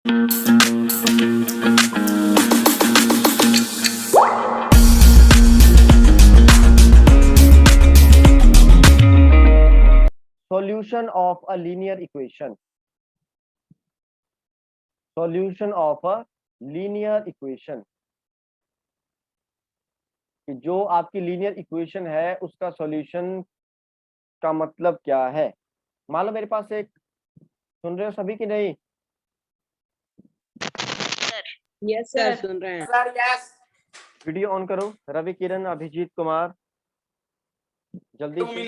Solution of a linear equation. Solution of a linear equation. कि जो आपकी linear equation है उसका सॉल्यूशन का मतलब क्या है। मान लो मेरे पास एक, सुन रहे हो सभी कि नहीं? यस सर, सुन रहे हैं सर। यस। वीडियो ऑन करो। रवि किरण, अभिजीत कुमार, जल्दी से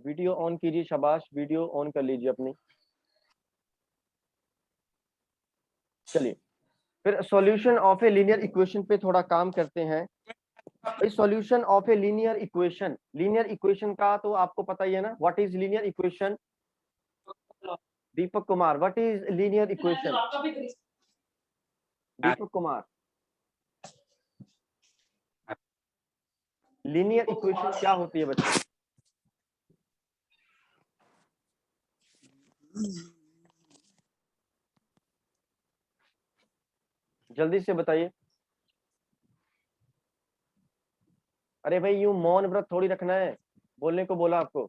वीडियो ऑन कीजिए। शाबाश, वीडियो ऑन कर लीजिए अपनी। चलिए फिर solution of a linear equation पे थोड़ा काम करते हैं। Solution of a linear equation, linear equation का तो आपको पता ही है ना, what is linear equation? Deepak Kumar, what is linear equation? Deepak Kumar, linear equation क्या होती है बच्चे? जल्दी से बताइए। अरे भाई यूं मौन व्रत थोड़ी रखना है, बोलने को बोला आपको।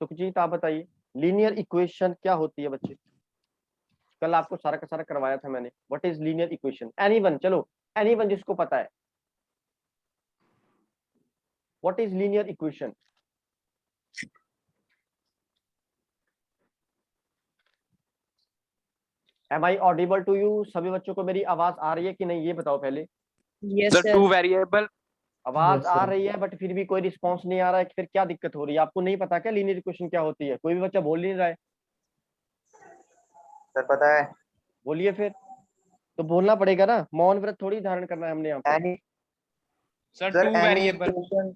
सुखजीत आप बताइए, लीनियर इक्वेशन क्या होती है बच्चे? कल आपको सारा का सारा करवाया था मैंने। What is linear equation? Anyone, चलो एनीवन जिसको पता है, what is linear equation? Am I audible to you? सभी बच्चों को मेरी आवाज आ रही है कि नहीं ये बताओ पहले। Yes sir sir, two variable. आवाज आ रही है बट फिर भी कोई रिस्पांस नहीं आ रहा है, फिर क्या दिक्कत हो रही है? आपको नहीं पता क्या लीनियर इक्वेशन क्या होती है? कोई भी बच्चा बोल नहीं रहा है। सर पता है। बोलिए फिर। तो बोलना पड़ेगा ना, मौन व्रत थोड़ी धारण करना है हमने यहाँ पे। Any sir sir to any variable. Equation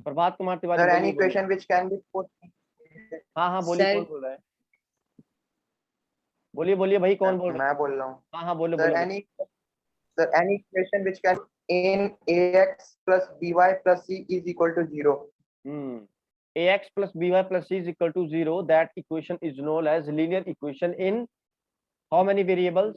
Prabhat Kumar Tiwari, sir any बोलिए बोलिए। Equation which can be put. हाँ हाँ बोलिए, सर कौन बोल रहा है? बोलिए बोलिए भाई, कौन बोल रहा है? मैं बोल रहा हूँ हाँ हाँ बोलो सर। बोलो। Any equation which can in ax plus by plus c is equal to 0. ax plus by plus c is equal to 0, that equation is known as linear equation in how many variables?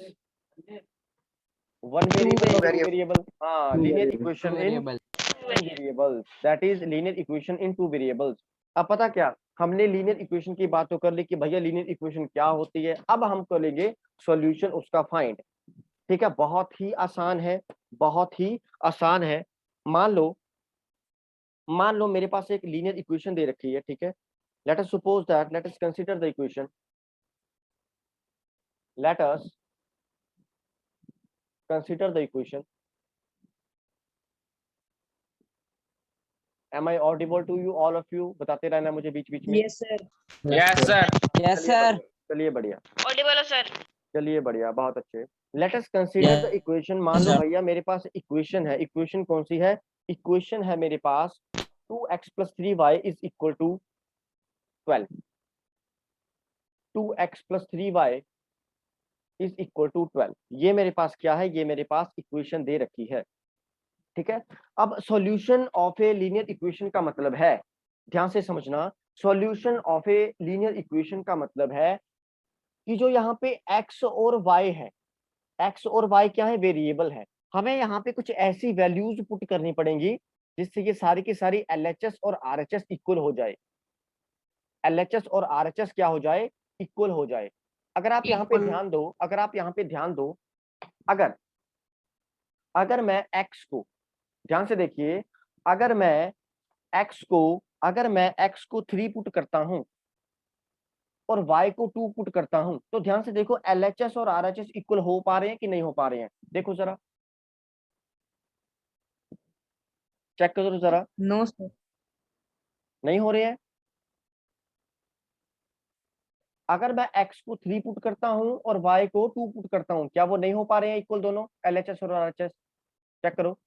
One variable or two variable? हाँ, linear equation in two variables, that is linear equation in two variables. अब पता क्या, हमने linear equation की बात तो कर ली कि भैया लीनियर इक्वेशन क्या होती है। अब हम करेंगे सॉल्यूशन उसका फाइंड। ठीक है, बहुत ही आसान है, बहुत ही आसान है। मान लो मेरे पास एक लीनियर इक्वेशन दे रखी है, ठीक है। Let us suppose that, let us consider the equation, let us consider the equation. Am I audible to you, all of you? बताते रहना मुझे बीच बीच में। Yes sir, yes sir. Yes sir, चलिए बढ़िया, ऑडिबल हो सर। चलिए बढ़िया, बहुत अच्छे। Let us consider the equation. मान लो भैया मेरे पास इक्वेशन है, इक्वेशन कौन सी है? इक्वेशन है मेरे पास 2x plus 3y is equal to 12। 2x plus 3y is equal to 12। ये मेरे पास क्या है? ये मेरे पास इक्वेशन दे रखी है, ठीक है। अब solution of a linear equation का मतलब है, ध्यान से समझना, solution of a linear equation का मतलब है कि जो यहाँ पे x और y है, x और y क्या है? वेरिएबल है। हमें यहाँ पे कुछ ऐसी वैल्यूज पुट करनी पड़ेंगी जिससे ये सारी की सारी LHS और RHS इक्वल हो जाए। LHS और RHS क्या हो जाए? इक्वल हो जाए। अगर आप यहाँ पे ध्यान दो, अगर आप यहाँ पे ध्यान दो, अगर मैं x को, ध्यान से देखिए, अगर मैं x को 3 पुट करता हूं और y को 2 पुट करता हूं, तो ध्यान से देखो LHS और RHS इक्वल हो पा रहे हैं कि नहीं हो पा रहे हैं? देखो जरा, चेक करो जरा। नो सर, नहीं हो रहे हैं। अगर मैं x को 3 पुट करता हूं और y को 2 पुट करता हूं, क्या वो नहीं हो पा रहे हैं इक्वल दोनों, LHS और RHS? चेक करो।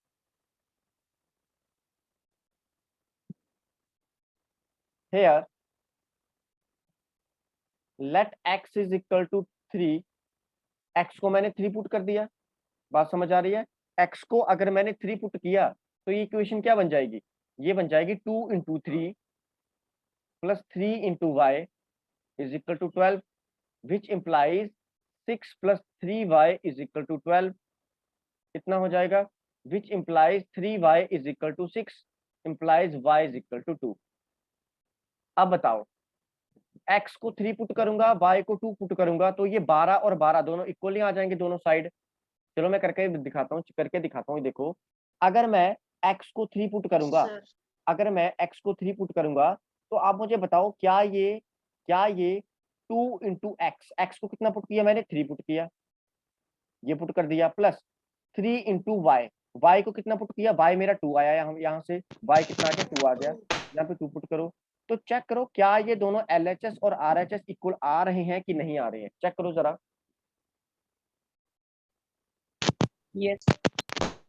Here let x is equal to 3। x को मैंने 3 पुट कर दिया, बात समझ आ रही है? x को अगर मैंने 3 पुट किया तो ये इक्वेशन क्या बन जाएगी? ये बन जाएगी 2 into 3 plus 3 into y is equal to 12, which implies 6 plus 3y is equal to 12। कितना हो जाएगा? Which implies 3y is equal to 6 implies y is equal to 2। अब बताओ, x को 3 पुट करूंगा, y को 2 पुट करूंगा, तो ये 12 और 12 दोनों इक्वली आ जाएंगे दोनों साइड। चलो मैं करके दिखाता हूँ। देखो, अगर मैं x को 3 पुट करूंगा, अगर मैं x को 3 पुट करूंगा, तो आप मुझे बताओ क्या ये 2 इंटू एक्स को कितना पुट किया मैंने? 3 पुट किया, ये पुट कर दिया, प्लस 3 इंटू वाई को कितना पुट किया? वाई मेरा 2 आया यहाँ से, वाई कितना आ गया? 2 आ गया, यहाँ पे 2 पुट करो। तो चेक करो क्या ये दोनों LHS और RHS इक्वल आ रहे हैं कि नहीं आ रहे हैं, चेक करो जरा। Yes.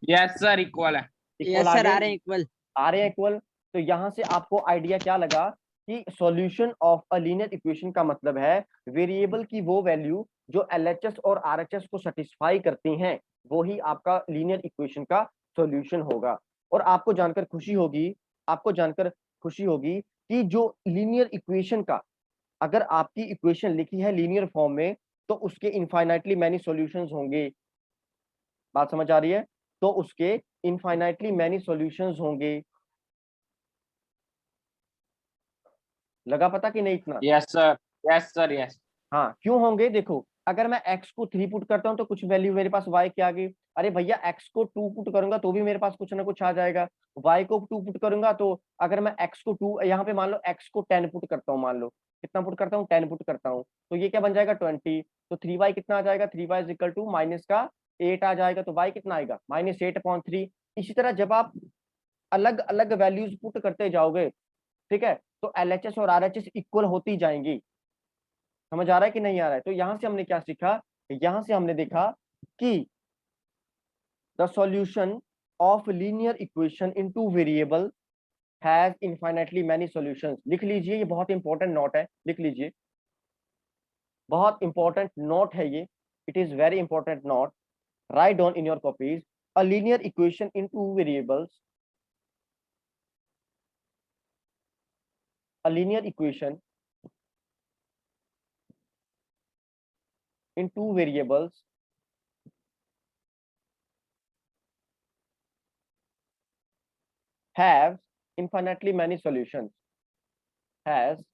Yes, sir. Equal है. इक्वल Yes, आ sir. गए? आ रहे हैं इक्वल. आ रहे हैं इक्वल। तो यहाँ से आपको आइडिया क्या लगा कि solution of a linear equation का मतलब है वेरिएबल की वो वैल्यू जो LHS और RHS को सेटिस्फाई करती हैं, वो ही आपका लीनियर इक्वेशन का सॉल्यूशन होगा। और आपको जानकर खुशी होगी कि जो लीनियर इक्वेशन का, अगर आपकी इक्वेशन लिखी है लीनियर फॉर्म में, तो उसके इनफाइनाइटली मैनी सॉल्यूशंस होंगे। बात समझ आ रही है? तो उसके इनफाइनाइटली मैनी सॉल्यूशंस होंगे। लगा पता कि नहीं इतना? Yes, sir. Yes, sir. Yes. हाँ, क्यों होंगे? देखो, अगर मैं x को 3 पुट करता हूँ तो कुछ वैल्यू मेरे पास y की आ गई। अरे भैया, x को 2 पुट करूंगा तो भी मेरे पास कुछ ना कुछ आ जाएगा। y को 2 पुट करूंगा तो अगर मैं x को 2, यहाँ पे मान लो x को 10 पुट करता हूँ, मान लो कितना पुट करता हूँ? 10 पुट करता हूँ, तो ये क्या बन जाएगा? 20। तो 3y कितना आ जाएगा? 3y is equal to minus का 8 आ जाएगा, तो y कितना आएगा? -8/3। इसी तरह जब आप अलग अलग वैल्यूज पुट करते जाओगे, ठीक है, तो LHS और RHS इक्वल होती जाएंगी। समझ आ रहा है कि नहीं आ रहा है? तो यहां से हमने क्या सीखा? यहां से हमने देखा कि the solution of linear equation in two variable has infinitely many solutions. लिख लीजिए, ये बहुत इंपॉर्टेंट नोट है, लिख लीजिए, बहुत इंपॉर्टेंट नोट है ये, it is very important note. Write down in your copies, a linear equation in two variables, a linear equation in two variables have infinitely many solutions, has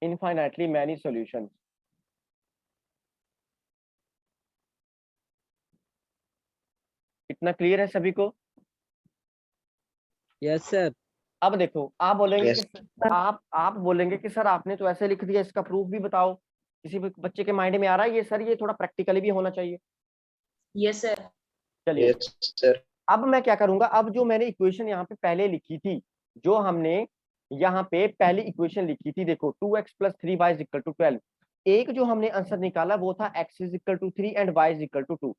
infinitely many solutions। इतना clear है सभी को? Yes, sir. अब देखो, आप बोलेंगे Yes. कि आप बोलेंगे कि सर आपने तो ऐसे लिख दिया, इसका प्रूफ भी बताओ। किसी भी बच्चे के माइंड में आ रहा है ये सर, ये थोड़ा प्रैक्टिकली भी होना चाहिए? Yes, sir. चलिए, Yes, sir. अब मैं क्या करूंगा, अब जो मैंने इक्वेशन यहाँ पे पहले लिखी थी, जो हमने यहाँ पे पहली इक्वेशन लिखी थी, देखो 2x plus 3y is equal to 12, एक जो हमने आंसर निकाला वो था x is equal to 3 and y is equal to 2।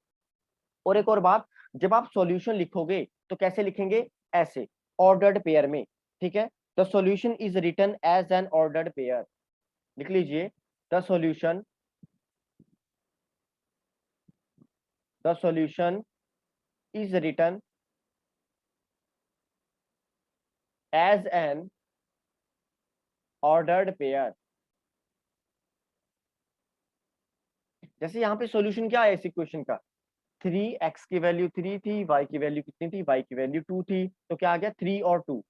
और एक और बात, जब आप सॉल्यूशन लिखोगे तो कैसे लिखेंगे? ऐसे, ऑर्डर्ड पेयर में, ठीक है। The solution is written as an ordered pair. लिख लीजिए, the solution is written as an ordered pair। जैसे यहाँ पे सॉल्यूशन क्या है इस इक्वेशन का? 3x की वैल्यू 3 थी, y की वैल्यू कितनी थी? y की वैल्यू 2 थी, तो क्या आ गया? 3 और 2।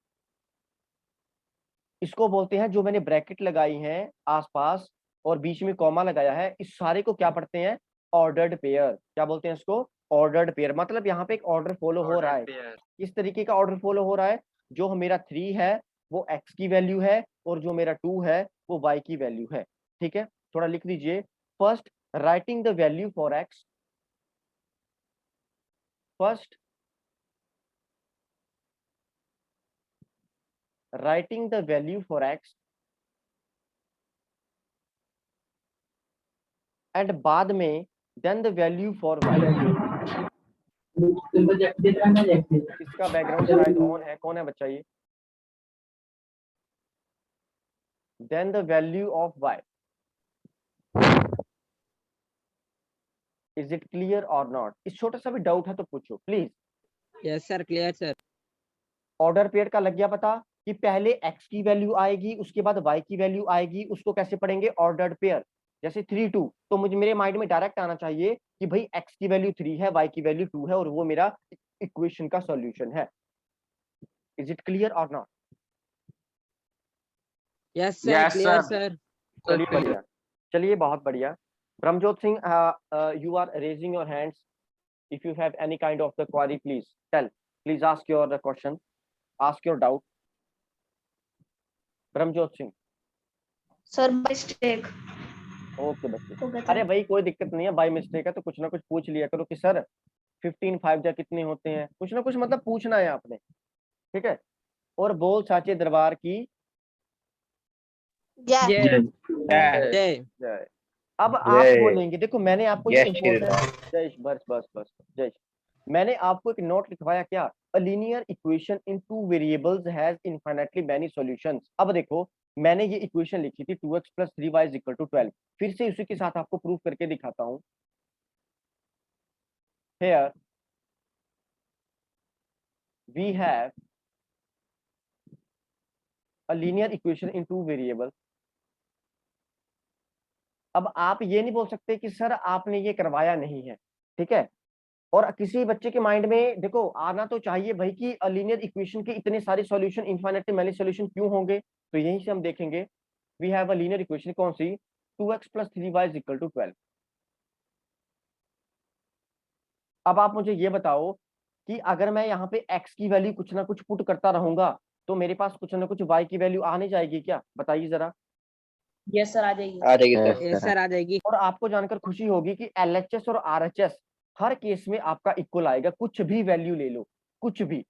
इसको बोलते हैं, जो मैंने ब्रैकेट लगाई है आसपास और बीच में कॉमा लगाया है, इस सारे को क्या पढ़ते हैं? Ordered pair. क्या बोलते हैं इसको? Ordered pair. मतलब यहाँ पे एक ऑर्डर फॉलो हो रहा है। किस तरीके का ऑर्डर फॉलो हो रहा है? जो मेरा 3 है वो x की वैल्यू है, और जो मेरा 2 है वो y की वैल्यू है। ठीक है, थोड़ा लिख दीजिए। First writing the value for x, first writing the value for x, and बाद में then the value for y। इसका बैकग्राउंड शायद ऑन है, कौन है बच्चा ये? Then the value of y। Is it clear और नॉट? इस छोटा सा भी डाउट है तो पूछो please. Yes sir, clear sir. Order pair का लग गया पता कि पहले x की वैल्यू आएगी उसके बाद y की वैल्यू आएगी, उसको कैसे पढ़ेंगे? Ordered pair. जैसे 3 2, तो मुझे मेरे माइंड में डायरेक्ट आना चाहिए कि भाई x की वैल्यू 3 है, y की वैल्यू 2 है, और वो मेरा इक्वेशन का सॉल्यूशन है। इज इट क्लियर और not? Yes sir, Yes, clear sir. Sir. चलिए बढ़िया, चलिए बहुत बढ़िया। Brahmjot Singh, you are raising your hands. If you have any kind of the query please tell, please ask your question, ask your doubt. Brahmjot Singh. Sir mistake okay बच्चे, हो गया था। अरे भाई कोई दिक्कत नहीं है, बाई मिस्टेक है तो कुछ ना कुछ पूछ लिया करो कि सर 15 5 जा कितने होते हैं, कुछ ना कुछ मतलब पूछना है आपने, ठीक है। और बोल साचे दरबार की जय Yeah. जय। जय। अब आप जय। बोलेंगे, देखो मैंने आपको ये जय श्री इम्पोर्टेंट, जय बस बस बस जय, मैंने आपको एक नोट लिखवाया क्या? अ linear equation in two variables has infinitely many solutions. अब देखो मैंने ये इक्वेशन लिखी थी 2x + 3y = 12, फिर से उसी के साथ आपको प्रूफ करके दिखाता हूं। Here we have a linear equation in two variables। अब आप ये नहीं बोल सकते कि सर आपने ये करवाया नहीं है, ठीक है। और किसी बच्चे के माइंड में देखो आना तो चाहिए भाई कि लीनियर इक्वेशन के इतने सारे सॉल्यूशन, इनफाइनाइटली मेनी सॉल्यूशन क्यों होंगे, तो यहीं से हम देखेंगे। We have a linear equation, कौन सी? 2x + 3y = 12। अब आप मुझे ये बताओ कि अगर मैं यहाँ पे x की वैल्यू कुछ ना कुछ पुट करता रहूंगा तो मेरे पास कुछ ना कुछ y की वैल्यू आने जाएगी क्या? बताइए जरा। यस सर, आ जाइए। आ जाएगी सर। यस सर, आ जाएगी। और आपको जानकर खुशी होगी कि LHS और RHS हर केस में आपका इक्वल आएगा, कुछ भी वैल्यू ले लो, कुछ भी।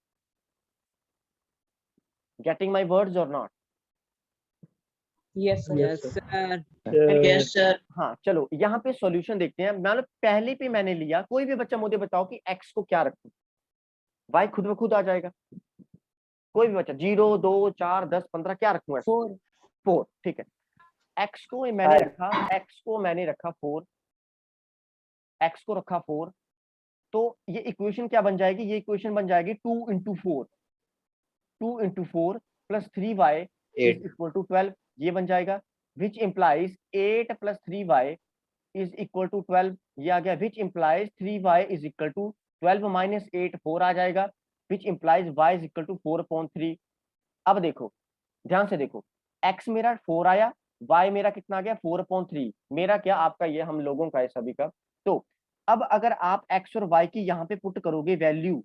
गेटिंग माई वर्ड्स और not? Yes sir. Yes sir. Yes sir. हाँ चलो यहाँ पे सॉल्यूशन देखते हैं। मतलब पहले पे मैंने लिया, कोई भी बच्चा मुझे बताओ कि x को क्या रखूं? y खुद ब खुद आ जाएगा। कोई भी बच्चा 0 2 4 10 15 क्या रखूं? 4 4, ठीक है। x को मैंने रखा, x को मैंने रखा 4, x को रखा 4, तो ये इक्वेशन क्या बन जाएगी? ये इक्वेशन बन जाएगी 2 × 4, 2 × 4 + 3y = 12, ये बन जाएगा। विच इम्प्लाइज 8 + 3y = 12, ये आ गया। विच इम्प्लाइज 3y = 12 - 8 4 आ जाएगा। Which implies y = 4/3। अब देखो ध्यान से देखो, x मेरा 4 आया, y मेरा कितना आ गया? 4/3। मेरा क्या, आपका, ये हम लोगों का है सभी का। तो अब अगर आप x और y की यहाँ पे पुट करोगे वैल्यू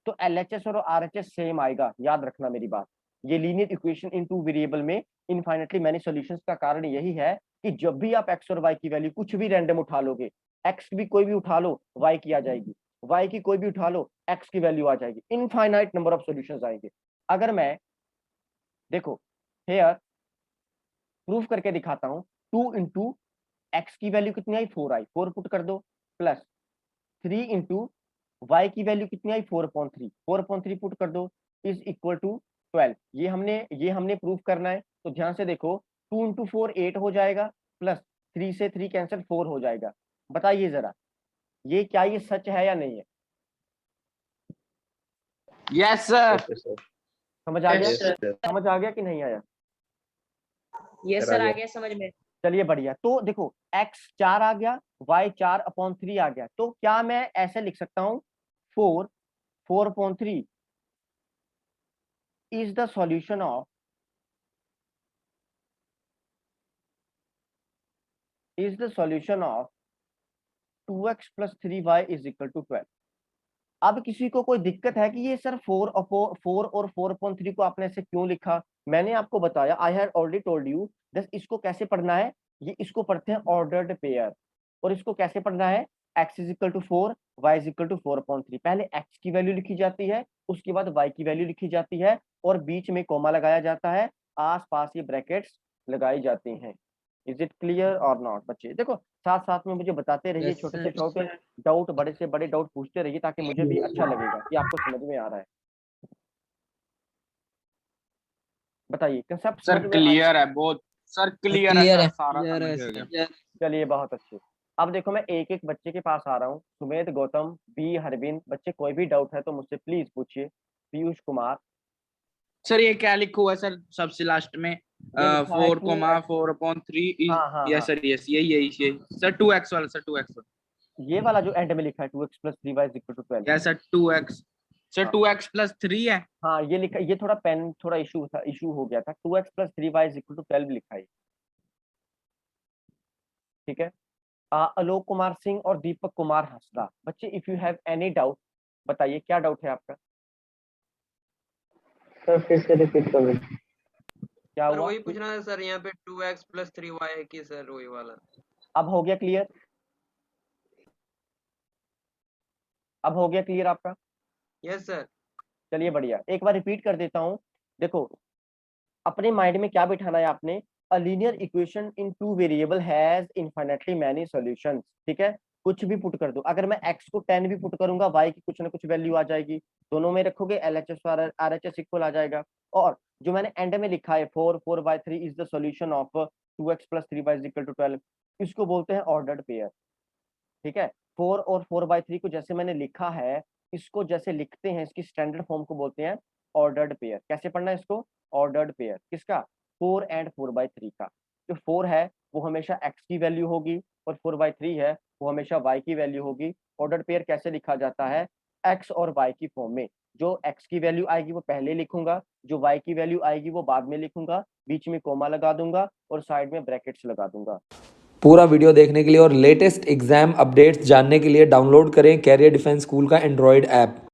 तो LHS और RHS सेम आएगा। याद रखना मेरी बात, ये linear equation in two variable में इनफाइनाइटली मेनी सॉल्यूशंस का कारण यही है कि जब भी आप x और y की वैल्यू कुछ भी रैंडम उठा लोगे, x भी कोई भी उठा लो y की आ जाएगी, y की कोई भी उठा लो x की वैल्यू आ जाएगी, इनफाइनाइट नंबर ऑफ सॉल्यूशंस आएंगे। अगर मैं देखो हेयर प्रूफ करके दिखाता हूं, 2 × x की वैल्यू कितनी आई? 4 आई, 4 पुट कर दो, प्लस 3 × y की वैल्यू कितनी आई? 4/3, 4/3 पुट कर दो, = 12। ये हमने प्रूफ करना है, तो ध्यान से देखो 2 × 4 8 हो जाएगा, प्लस 3 से 3 कैंसिल 4 हो जाएगा। बताइए जरा ये क्या ये सच है या नहीं है? Yes, sir. समझ आ गया? Yes sir. समझ आ गया कि नहीं आया? यस सर, आ गया समझ में। चलिए बढ़िया। तो देखो x 4 आ गया, y 4/3 आ गया, तो क्या मैं ऐसे लिख सकता हूं 4/3 is the solution of 2x + 3y = 12। अब किसी को कोई दिक्कत है कि ये सर 4 और 4/3 को आपने ऐसे क्यों लिखा? मैंने आपको बताया, I have already told you, बस इसको कैसे पढ़ना है, ये इसको पढ़ते हैं ऑर्डर्ड पेयर। और इसको कैसे पढ़ना है? x = 4 y = 4/3। पहले x की वैल्यू लिखी जाती है, उसके बाद y की वैल्यू लिखी जाती है, और बीच में कोमा लगाया जाता है, आस पास ये ब्रैकेट्स लगाई जाती हैं। इज इट क्लियर और नॉट? बच्चे देखो साथ साथ में मुझे बताते रहिए, Yes, छोटे sir. से छोटे डाउट, बड़े से बड़े डाउट पूछते रहिए, ताकि मुझे भी अच्छा लगेगा कि आपको समझ में आ रहा है। बताइए कंसेप्ट Sir, समझ में आ? clear है बहुत। Sir, clear है clear sir, है। सारा Clear समझ है में आ sir. गया। चलिए बहुत अच्छे। अब देखो मैं एक एक बच्चे के पास आ रहा हूँ, सुमेध, गौतम, बी, हरविंद, बच्चे कोई भी डाउट है तो मुझसे प्लीज पूछिए। पीयूष कुमार, सर ये क्या लिखा हुआ है सर सबसे लास्ट में? ये लिखा है 4,4/3 हाँ हाँ यस हाँ, सर, यस यही सर 2x वाला सर, 2x ये वाला जो एंड में लिखा है 2x + 3y = 12। Yes sir 2x sir, हाँ 2x + 3 है। हाँ, ये लिखा, ये थोड़ा पेन थोड़ा इशू हो गया था, 2x + 3y = 12 लिखा है, ठीक है। आलोक कुमार सिंह और दीपक कुमार हंसदा, बच्चे if you have any doubt बताइए, क्या डाउट है आपका? सर फिर से रिपीट कर दीजिए। क्या सर हुआ? वही पूछना है सर, यहाँ पे 2x + 3y है कि सर वही वाला? अब हो गया क्लियर? अब हो गया क्लियर आपका? Yes sir. चलिए बढ़िया, एक बार रिपीट कर देता हूँ। देखो अपने माइंड में क्या बिठाना है आपने, अ linear equation in two variable has infinitely many solutions, ठीक है। कुछ भी पुट कर दो, अगर मैं x को 10 भी पुट करूंगा y की कुछ ना कुछ वैल्यू आ जाएगी, दोनों में रखोगे LHS और RHS इक्वल आ जाएगा। और जो मैंने एंड में लिखा है 4/3 is the solution of 2x + 3y = 12, इसको बोलते हैं ऑर्डर्ड पेयर, ठीक है। 4 और 4/3 को जैसे मैंने लिखा है, इसको जैसे लिखते हैं, इसकी स्टैंडर्ड फॉर्म को बोलते हैं ऑर्डर्ड पेयर। कैसे पढ़ना है इसको? ऑर्डर्ड पेयर किसका? 4 एंड 4/3 का। जो 4 है वो हमेशा x की वैल्यू होगी और 4/3 है वो हमेशा y की वैल्यू होगी। ऑर्डर्ड पेयर कैसे लिखा जाता है? x और y की फॉर्म में। जो x की वैल्यू आएगी वो पहले लिखूंगा, जो y की वैल्यू आएगी वो बाद में लिखूंगा, बीच में कोमा लगा दूंगा और साइड में ब्रैकेट्स लगा दूंगा। पूरा वीडियो देखने के लिए और लेटेस्ट एग्जाम अपडेट्स जानने के लिए डाउनलोड करें कैरियर डिफेंस स्कूल का एंड्रॉयड ऐप।